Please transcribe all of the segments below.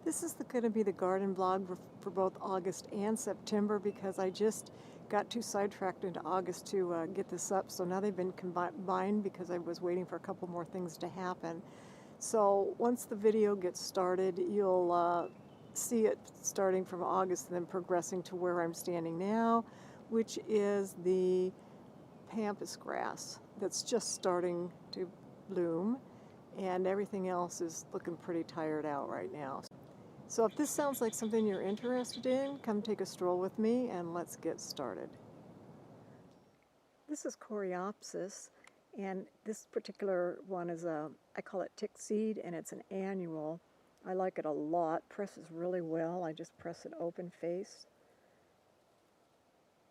This is going to be the garden vlog for both August and September because I just got too sidetracked into August to get this up. So now they've been combined because I was waiting for a couple more things to happen. So once the video gets started, you'll see it starting from August and then progressing to where I'm standing now, which is the Pampas grass that's just starting to bloom, and everything else is looking pretty tired out right now. So if this sounds like something you're interested in, come take a stroll with me and let's get started. This is Coreopsis, and this particular one is I call it tick seed, and it's an annual. I like it a lot. Presses really well. I just press it open face.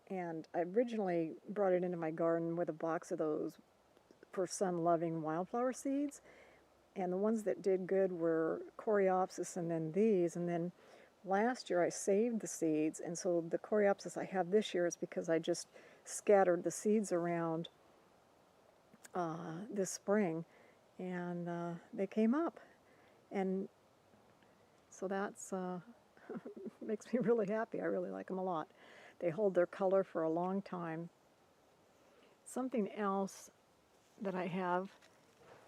And I originally brought it into my garden with a box of those for sun-loving wildflower seeds. And the ones that did good were Coreopsis and then these. And then last year I saved the seeds, and so the Coreopsis I have this year is because I just scattered the seeds around this spring, and they came up. And so that's makes me really happy. I really like them a lot. They hold their color for a long time. Something else that I have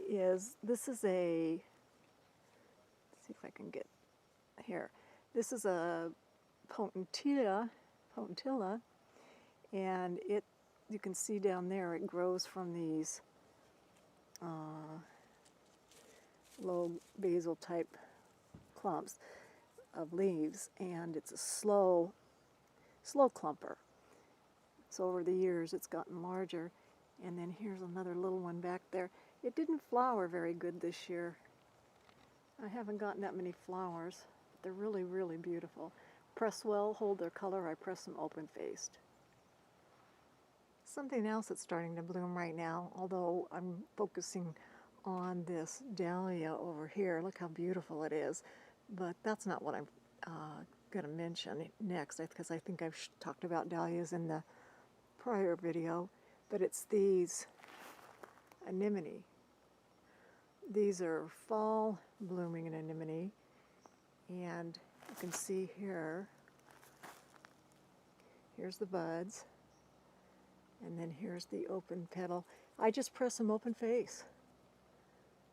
is, this is a, let's see if I can get here. This is a potentilla, and it, you can see down there, it grows from these low basal type clumps of leaves, and it's a slow clumper. So over the years it's gotten larger. And then here's another little one back there. It didn't flower very good this year. I haven't gotten that many flowers. They're really, really beautiful. Press well, hold their color. I press them open-faced. Something else that's starting to bloom right now, although I'm focusing on this Dahlia over here. Look how beautiful it is. But that's not what I'm going to mention next, because I think I've talked about dahlias in the prior video. But it's these anemone. These are fall blooming anemone, and you can see here, here's the buds, and then here's the open petal. I just press them open face,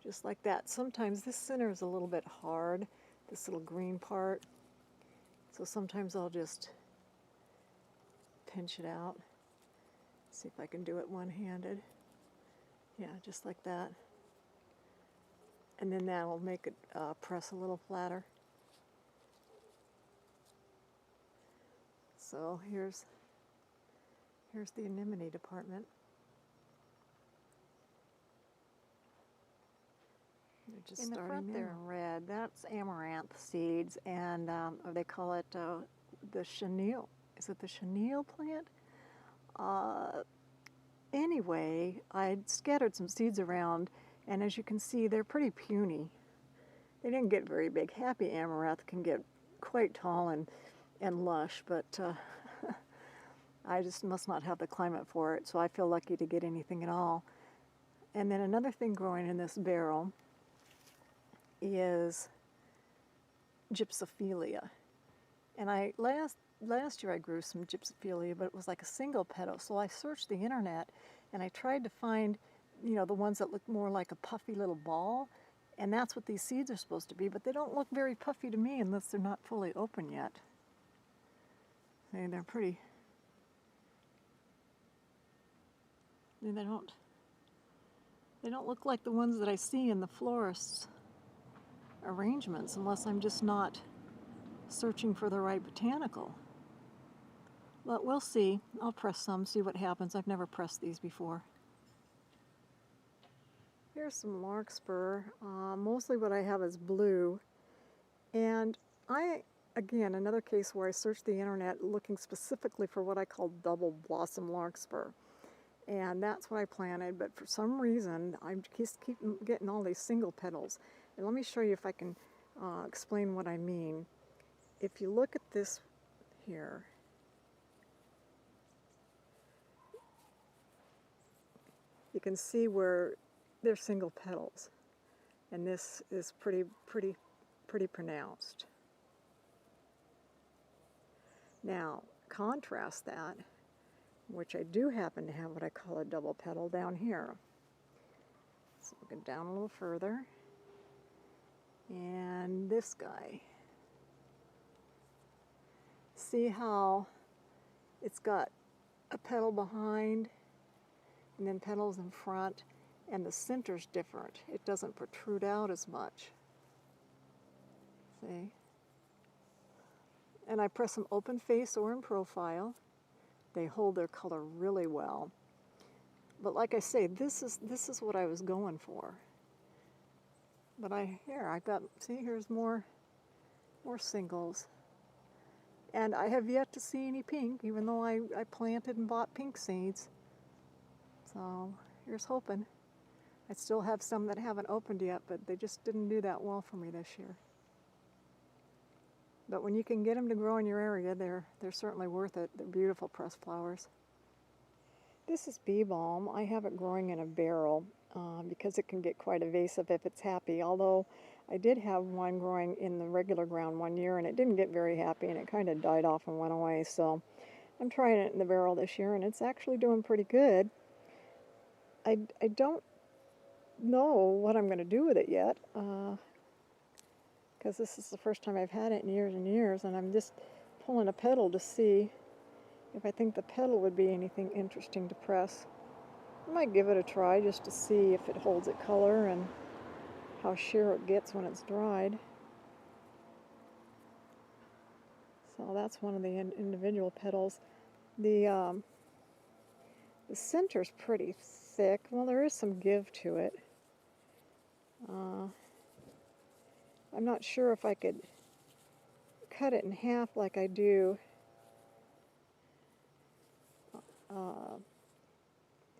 just like that. Sometimes this center is a little bit hard, this little green part, so sometimes I'll just pinch it out. See if I can do it one-handed. Yeah, just like that. And then that will make it press a little flatter. So here's the anemone department. They're just in the front there in red, that's amaranth seeds, and they call it the chenille. Is it the chenille plant? Anyway, I scattered some seeds around, and as you can see, they're pretty puny. They didn't get very big. Happy amaranth can get quite tall and lush, but I just must not have the climate for it, so I feel lucky to get anything at all. And then another thing growing in this barrel is Gypsum Philia. And last year I grew some Gypsum Philia, but it was like a single petal. So I searched the internet and I tried to find, you know, the ones that look more like a puffy little ball. And that's what these seeds are supposed to be, but they don't look very puffy to me unless they're not fully open yet. See, they're pretty. And they don't look like the ones that I see in the florist's arrangements unless I'm just not searching for the right botanical. But we'll see. I'll press some, see what happens. I've never pressed these before. Here's some larkspur. Mostly what I have is blue. And again, another case where I searched the internet looking specifically for what I call double blossom larkspur. And that's what I planted, but for some reason I keep getting all these single petals. And let me show you if I can explain what I mean. If you look at this here, you can see where they're single petals, and this is pretty pronounced. Now, contrast that, which I do happen to have what I call a double petal down here. So we'll go down a little further. And this guy. See how it's got a petal behind and then petals in front, and the center's different. It doesn't protrude out as much. See? And I press them open face or in profile. They hold their color really well. But like I say, this is what I was going for. But here's more singles. And I have yet to see any pink, even though I planted and bought pink seeds. So here's hoping. I still have some that haven't opened yet, but they just didn't do that well for me this year. But when you can get them to grow in your area, they're certainly worth it. They're beautiful pressed flowers. This is bee balm. I have it growing in a barrel because it can get quite invasive if it's happy. Although I did have one growing in the regular ground one year, and it didn't get very happy, and it kind of died off and went away. So I'm trying it in the barrel this year, and it's actually doing pretty good. I don't know what I'm going to do with it yet, because this is the first time I've had it in years and years, and I'm just pulling a petal to see if I think the petal would be anything interesting to press. I might give it a try just to see if it holds its color and how sheer it gets when it's dried. So that's one of the individual petals. The center's pretty thick. Well, there is some give to it. I'm not sure if I could cut it in half like I do.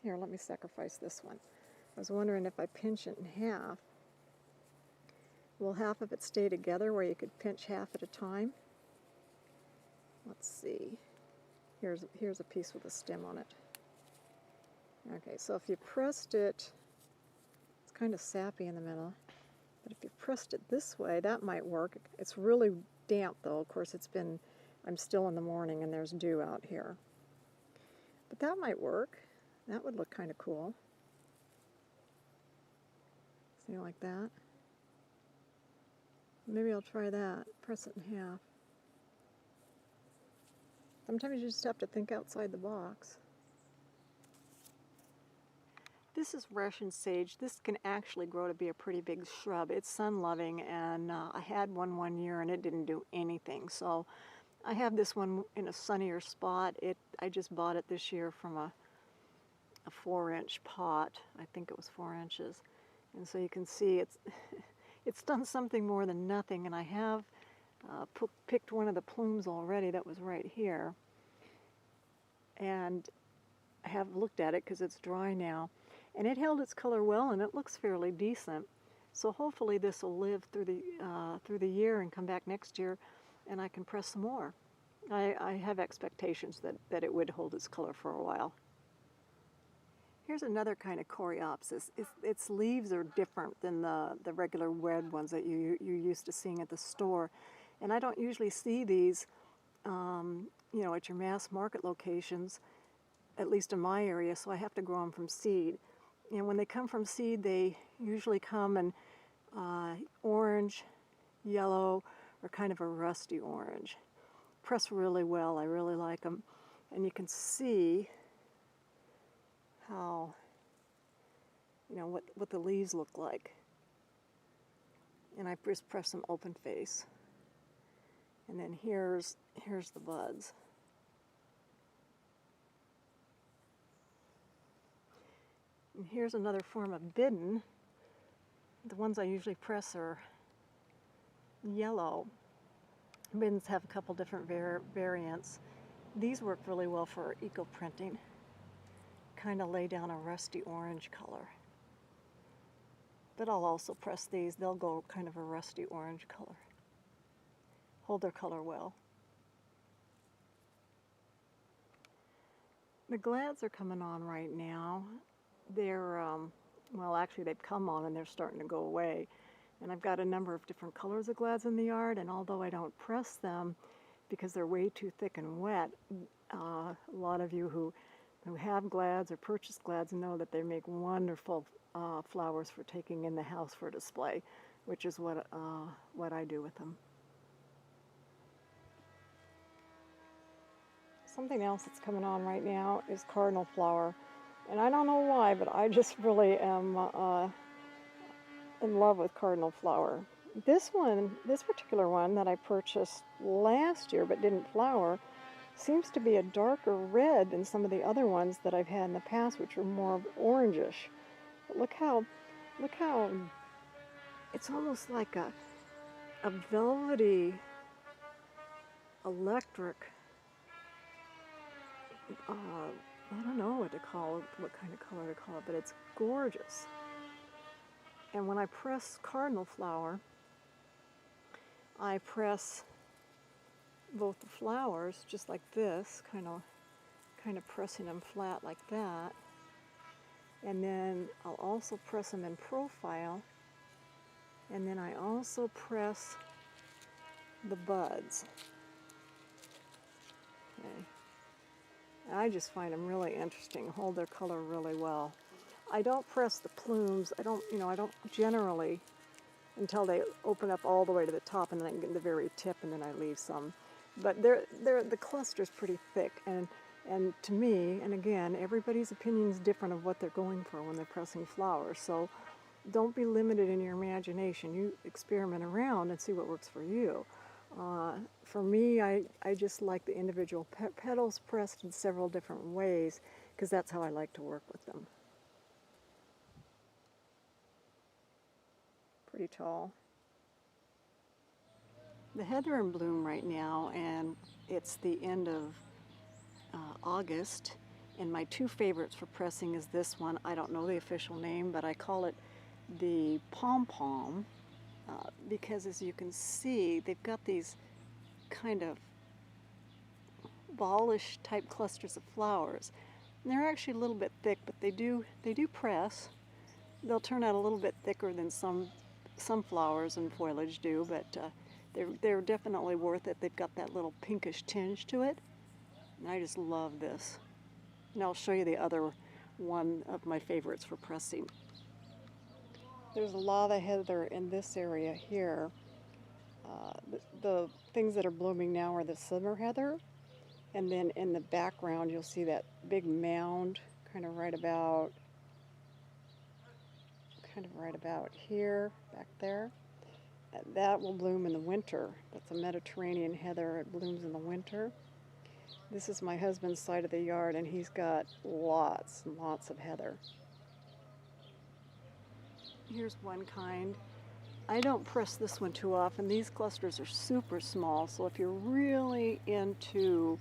Here, let me sacrifice this one. I was wondering if I pinch it in half, will half of it stay together where you could pinch half at a time? Let's see. Here's a piece with a stem on it. Okay, so if you pressed it, it's kind of sappy in the middle, but if you pressed it this way, that might work. It's really damp though. Of course, I'm still in the morning and there's dew out here. But that might work. That would look kind of cool. See, like that? Maybe I'll try that. Press it in half. Sometimes you just have to think outside the box. This is Russian sage. This can actually grow to be a pretty big shrub. It's sun-loving, and I had one year and it didn't do anything. So I have this one in a sunnier spot. I just bought it this year from a 4-inch pot. I think it was 4 inches. And so you can see it's done something more than nothing, and I have picked one of the plumes already that was right here. And I have looked at it because it's dry now. And it held its color well, and it looks fairly decent. So hopefully this will live through the year and come back next year, and I can press some more. I have expectations that it would hold its color for a while. Here's another kind of Coreopsis. Its leaves are different than the regular red ones that you're used to seeing at the store. And I don't usually see these at your mass market locations, at least in my area, so I have to grow them from seed. And when they come from seed, they usually come in orange, yellow, or kind of a rusty orange. Press really well. I really like them. And you can see how, what the leaves look like. And I just press them open face. And then here's the buds. And here's another form of bidden. The ones I usually press are yellow. Biddens have a couple different variants. These work really well for eco-printing. Kind of lay down a rusty orange color. But I'll also press these. They'll go kind of a rusty orange color. Hold their color well. The glads are coming on right now. They're, well, actually they've come on and they're starting to go away. And I've got a number of different colors of glads in the yard, and although I don't press them, because they're way too thick and wet. A lot of you who have glads or purchase glads know that they make wonderful flowers for taking in the house for display, which is what I do with them. Something else that's coming on right now is Cardinal Flower. And I don't know why, but I just really am in love with Cardinal Flower. This particular one that I purchased last year but didn't flower, seems to be a darker red than some of the other ones that I've had in the past, which are more orangish. But look how it's almost like a velvety electric, I don't know what to call it, what kind of color to call it, but it's gorgeous. And when I press Cardinal Flower, I press both the flowers just like this, kind of pressing them flat like that. And then I'll also press them in profile. And then I also press the buds. Okay. I just find them really interesting, hold their color really well. I don't press the plumes. I don't generally until they open up all the way to the top and then I get the very tip, and then I leave some. But the cluster's pretty thick, and to me, and again, everybody's opinion is different of what they're going for when they're pressing flowers. So don't be limited in your imagination. You experiment around and see what works for you. For me, I just like the individual petals pressed in several different ways, because that's how I like to work with them. Pretty tall. The heather in bloom right now, and it's the end of August, and my two favorites for pressing is this one. I don't know the official name, but I call it the pom-pom, because as you can see, they've got these kind of ballish type clusters of flowers. And they're actually a little bit thick, but they do press. They'll turn out a little bit thicker than some flowers and foliage do, but they're definitely worth it. They've got that little pinkish tinge to it, and I just love this. And I'll show you the other one of my favorites for pressing. There's a lot of heather in this area here. The things that are blooming now are the summer heather, and then in the background you'll see that big mound kind of right about here, back there. That will bloom in the winter. That's a Mediterranean heather. It blooms in the winter. This is my husband's side of the yard, and he's got lots and lots of heather. Here's one kind. I don't press this one too often. These clusters are super small, so if you're really into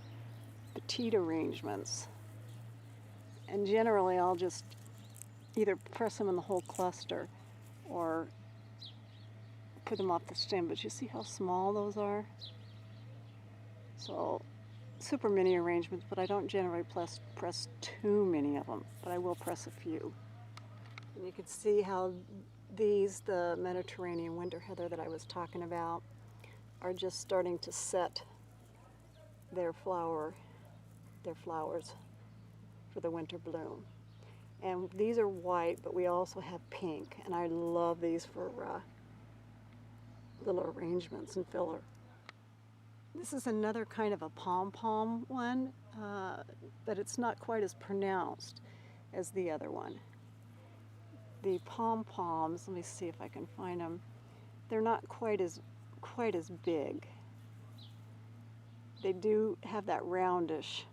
petite arrangements, and generally I'll just either press them in the whole cluster or put them off the stem, but you see how small those are? So super mini arrangements, but I don't generally press too many of them, but I will press a few. And you can see how these, the Mediterranean winter heather that I was talking about, are just starting to set their flowers for the winter bloom. And these are white, but we also have pink, and I love these for little arrangements and filler. This is another kind of a pom-pom one, but it's not quite as pronounced as the other one. The pom-poms, let me see if I can find them, they're not quite as big. They do have that roundish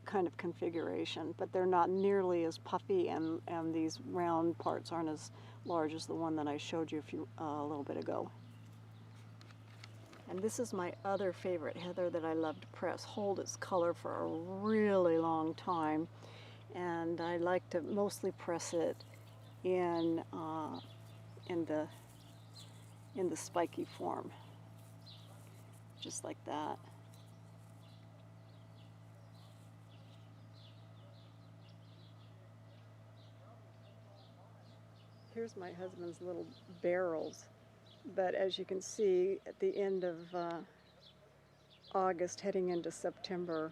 kind of configuration, but they're not nearly as puffy, and these round parts aren't as large as the one that I showed you a little bit ago. And this is my other favorite heather that I love to press, hold its color for a really long time, and I like to mostly press it in the spiky form, just like that. Here's my husband's little barrels, but as you can see at the end of August heading into September,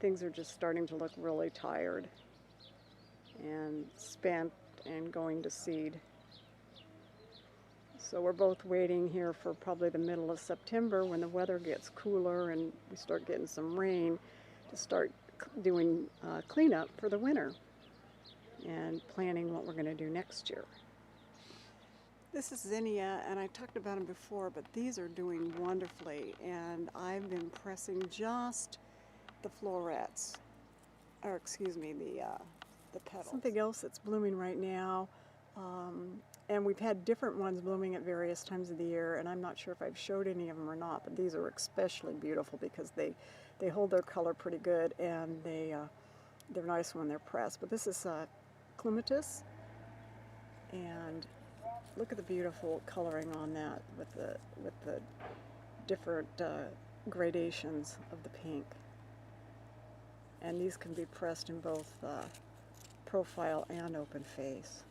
things are just starting to look really tired and spent and going to seed. So we're both waiting here for probably the middle of September when the weather gets cooler and we start getting some rain to start doing cleanup for the winter and planning what we're going to do next year. This is Zhenya, and I talked about them before, but these are doing wonderfully, and I've been pressing just the florets, or excuse me, the petals. Something else that's blooming right now, and we've had different ones blooming at various times of the year, and I'm not sure if I've showed any of them or not, but these are especially beautiful because they hold their color pretty good, and they're nice when they're pressed. But this is Clematis, and look at the beautiful coloring on that with the different gradations of the pink. And these can be pressed in both profile and open face.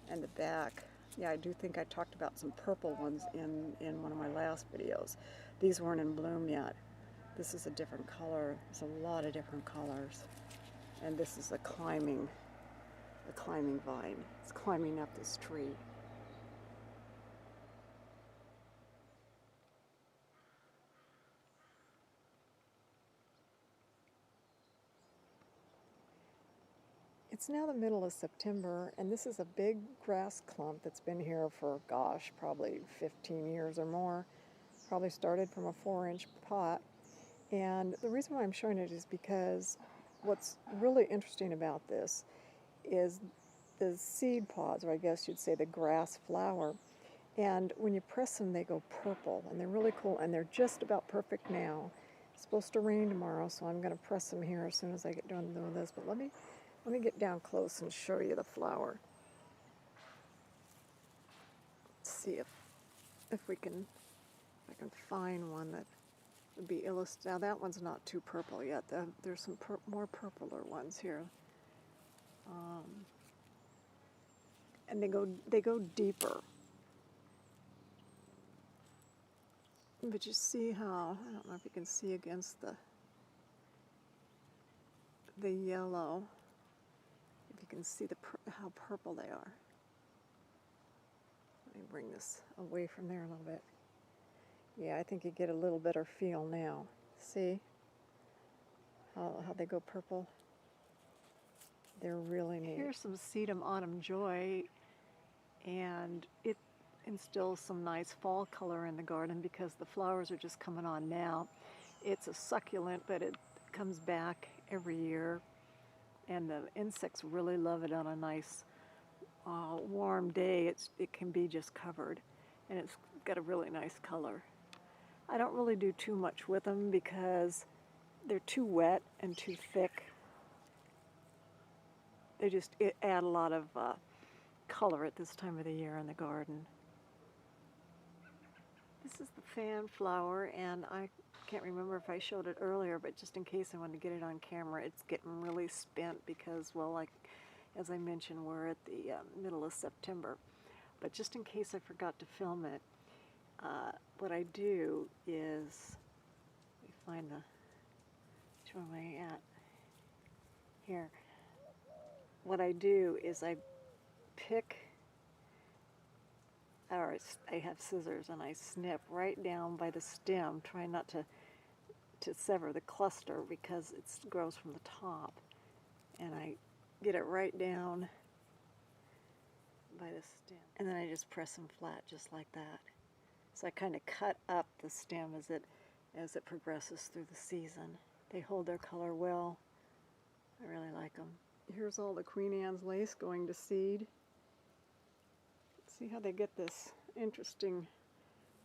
And the back, yeah, I do think I talked about some purple ones in one of my last videos. These weren't in bloom yet. This is a different color. There's a lot of different colors. And this is a climbing vine. It's climbing up this tree. It's now the middle of September, and this is a big grass clump that's been here for, gosh, probably 15 years or more. Probably started from a 4-inch pot. And the reason why I'm showing it is because what's really interesting about this is the seed pods, or I guess you'd say the grass flower. And when you press them, they go purple, and they're really cool, and they're just about perfect now. It's supposed to rain tomorrow, so I'm going to press them here as soon as I get done doing this. But let me get down close and show you the flower. Let's see if I can find one that would be illustrated. Now that one's not too purple yet. There's some more purpler ones here. And they go deeper. But you see how, I don't know if you can see against the yellow, if you can see how purple they are. Let me bring this away from there a little bit. Yeah, I think you get a little better feel now. See how they go purple? They're really neat. Here's some Sedum Autumn Joy, and it instills some nice fall color in the garden because the flowers are just coming on now. It's a succulent, but it comes back every year, and the insects really love it on a nice warm day. It can be just covered, and it's got a really nice color. I don't really do too much with them because they're too wet and too thick. They just add a lot of color at this time of the year in the garden. This is the fan flower, and I can't remember if I showed it earlier, but just in case I wanted to get it on camera, it's getting really spent because, well, like as I mentioned, we're at the middle of September. But just in case I forgot to film it, what I do is, let me find which one am I at? Here. What I do is I pick, or I have scissors, and I snip right down by the stem, trying not to sever the cluster because it grows from the top. And I get it right down by the stem. And then I just press them flat just like that. So I kind of cut up the stem as it progresses through the season. They hold their color well. I really like them. Here's all the Queen Anne's lace going to seed. See how they get this interesting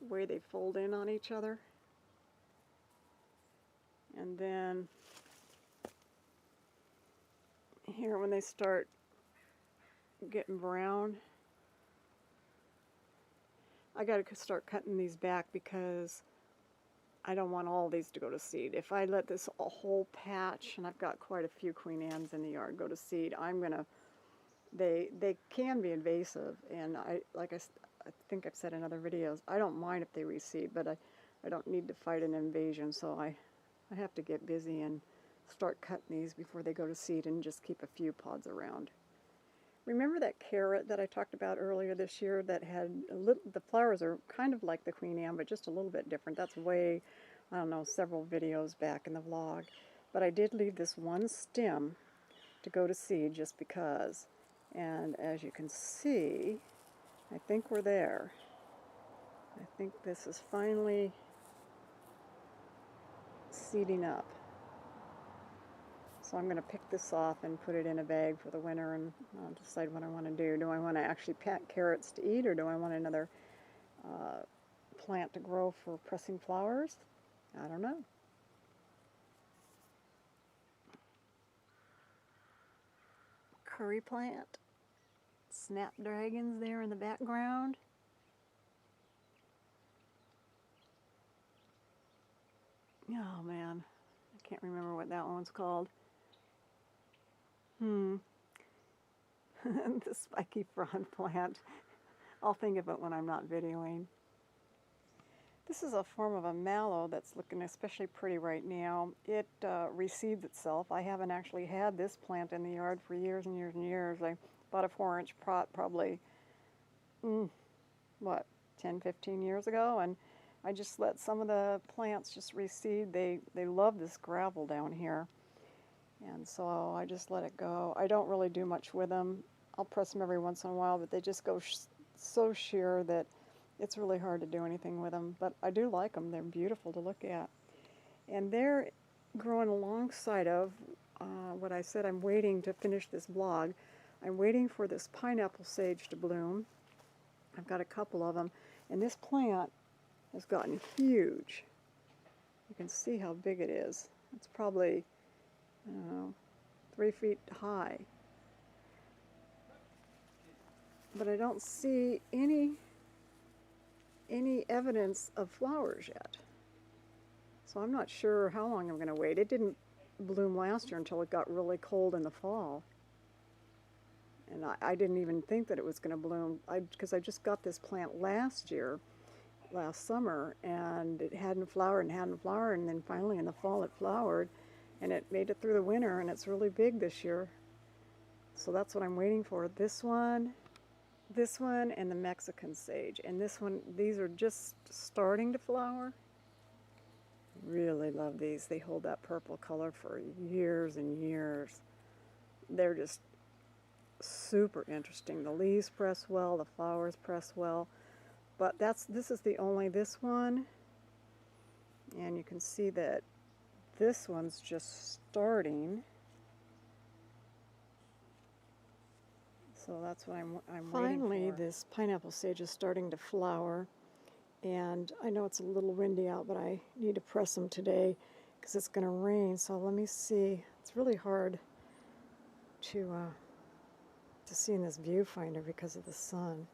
way they fold in on each other? And then here when they start getting brown, I got to start cutting these back because I don't want all these to go to seed. If I let this a whole patch, and I've got quite a few Queen Anne's in the yard, go to seed, they can be invasive, and I think I've said in other videos, I don't mind if they reseed, but I don't need to fight an invasion, so I have to get busy and start cutting these before they go to seed and just keep a few pods around. Remember that carrot that I talked about earlier this year that had a little, the flowers are kind of like the Queen Anne, but just a little bit different. That's way, I don't know, several videos back in the vlog. But I did leave this one stem to go to seed just because. And as you can see, I think we're there. I think this is finally seeding up. So I'm going to pick this off and put it in a bag for the winter, and I'll decide what I want to do. Do I want to actually pack carrots to eat, or do I want another plant to grow for pressing flowers? I don't know. Curry plant. Snapdragons there in the background. Oh man, I can't remember what that one's called. The spiky frond plant. I'll think of it when I'm not videoing. This is a form of a mallow that's looking especially pretty right now. It reseeds itself. I haven't actually had this plant in the yard for years and years and years. I bought a 4-inch pot probably, 10, 15 years ago, and I just let some of the plants just reseed. They love this gravel down here. And so I just let it go. I don't really do much with them. I'll press them every once in a while, but they just go so sheer that it's really hard to do anything with them. But I do like them. They're beautiful to look at. And they're growing alongside of what I said. I'm waiting to finish this vlog. I'm waiting for this pineapple sage to bloom. I've got a couple of them. And this plant has gotten huge. You can see how big it is. It's probably, I don't know, 3 feet high. But I don't see any evidence of flowers yet. So I'm not sure how long I'm going to wait. It didn't bloom last year until it got really cold in the fall. And I didn't even think that it was going to bloom because I just got this plant last summer, and it hadn't flowered, and then finally in the fall it flowered, and it made it through the winter, and it's really big this year. So that's what I'm waiting for. This one, and the Mexican sage. And this one, these are just starting to flower. Really love these. They hold that purple color for years and years. They're just super interesting. The leaves press well, the flowers press well. But this is this one. And you can see that this one's just starting. So that's what I'm waiting for. Finally, this pineapple sage is starting to flower. And I know it's a little windy out, but I need to press them today because it's going to rain. So let me see. It's really hard to see in this viewfinder because of the sun.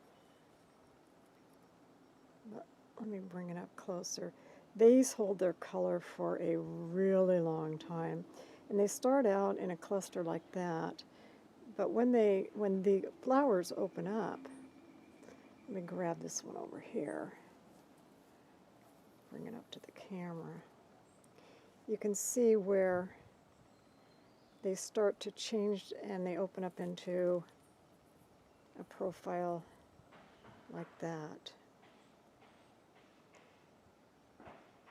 But let me bring it up closer. These hold their color for a really long time. And they start out in a cluster like that. But when the flowers open up, let me grab this one over here. Bring it up to the camera. You can see where they start to change and they open up into a profile like that.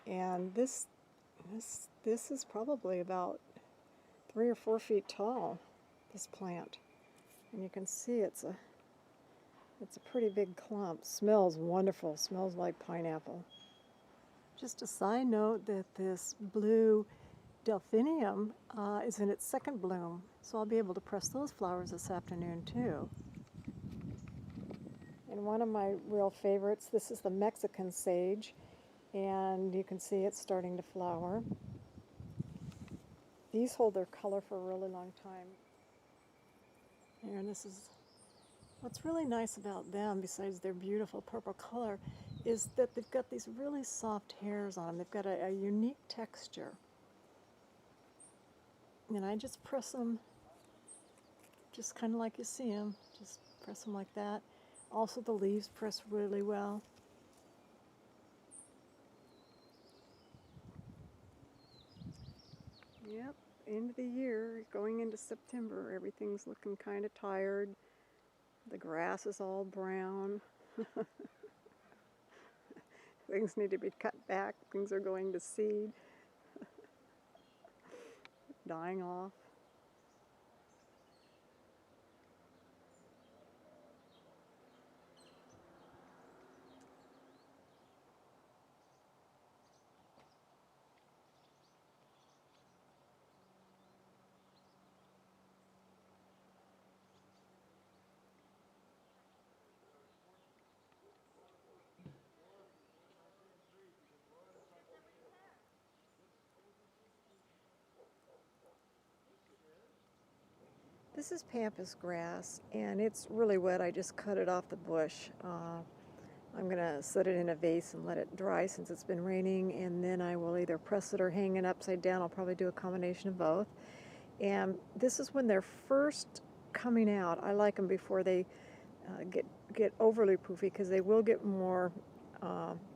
And this is probably about 3 or 4 feet tall, this plant. And you can see it's a pretty big clump. Smells wonderful. Smells like pineapple. Just a side note that this blue delphinium is in its second bloom, so I'll be able to press those flowers this afternoon too. And one of my real favorites, this is the Mexican sage, and you can see it's starting to flower. These hold their color for a really long time. And this is what's really nice about them, besides their beautiful purple color, is that they've got these really soft hairs on them. They've got a unique texture. And I just press them just kind of like you see them. Just press them like that. Also, the leaves press really well. Yep, end of the year, going into September, everything's looking kind of tired. The grass is all brown. Things need to be cut back. Things are going to seed, dying off. This is Pampas grass, and it's really wet. I just cut it off the bush. I'm going to set it in a vase and let it dry since it's been raining, and then I will either press it or hang it upside down. I'll probably do a combination of both. And this is when they're first coming out. I like them before they get overly poofy, because they will get more,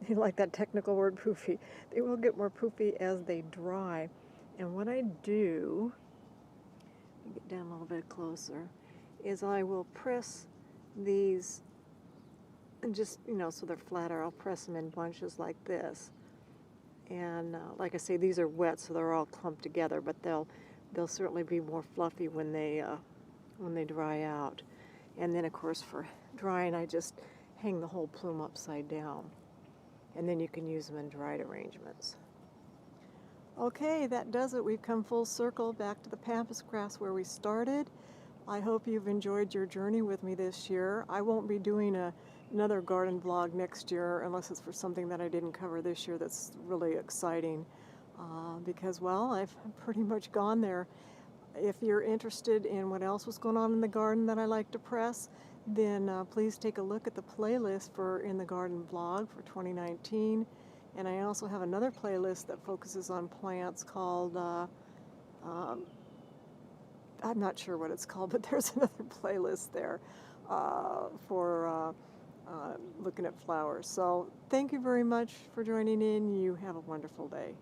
you like that technical word, poofy. They will get more poofy as they dry. And what I do, get down a little bit closer, is I will press these, and just, so they're flatter, I'll press them in bunches like this. And like I say, these are wet, so they're all clumped together, but they'll certainly be more fluffy when they dry out. And then, of course, for drying, I just hang the whole plume upside down. And then you can use them in dried arrangements. Okay, that does it. We've come full circle back to the Pampas grass where we started. I hope you've enjoyed your journey with me this year. I won't be doing another garden vlog next year unless it's for something that I didn't cover this year that's really exciting, because, well, I've pretty much gone there. If you're interested in what else was going on in the garden that I like to press, then please take a look at the playlist for In the Garden vlog for 2019. And I also have another playlist that focuses on plants called, I'm not sure what it's called, but there's another playlist there for looking at flowers. So thank you very much for joining in. You have a wonderful day.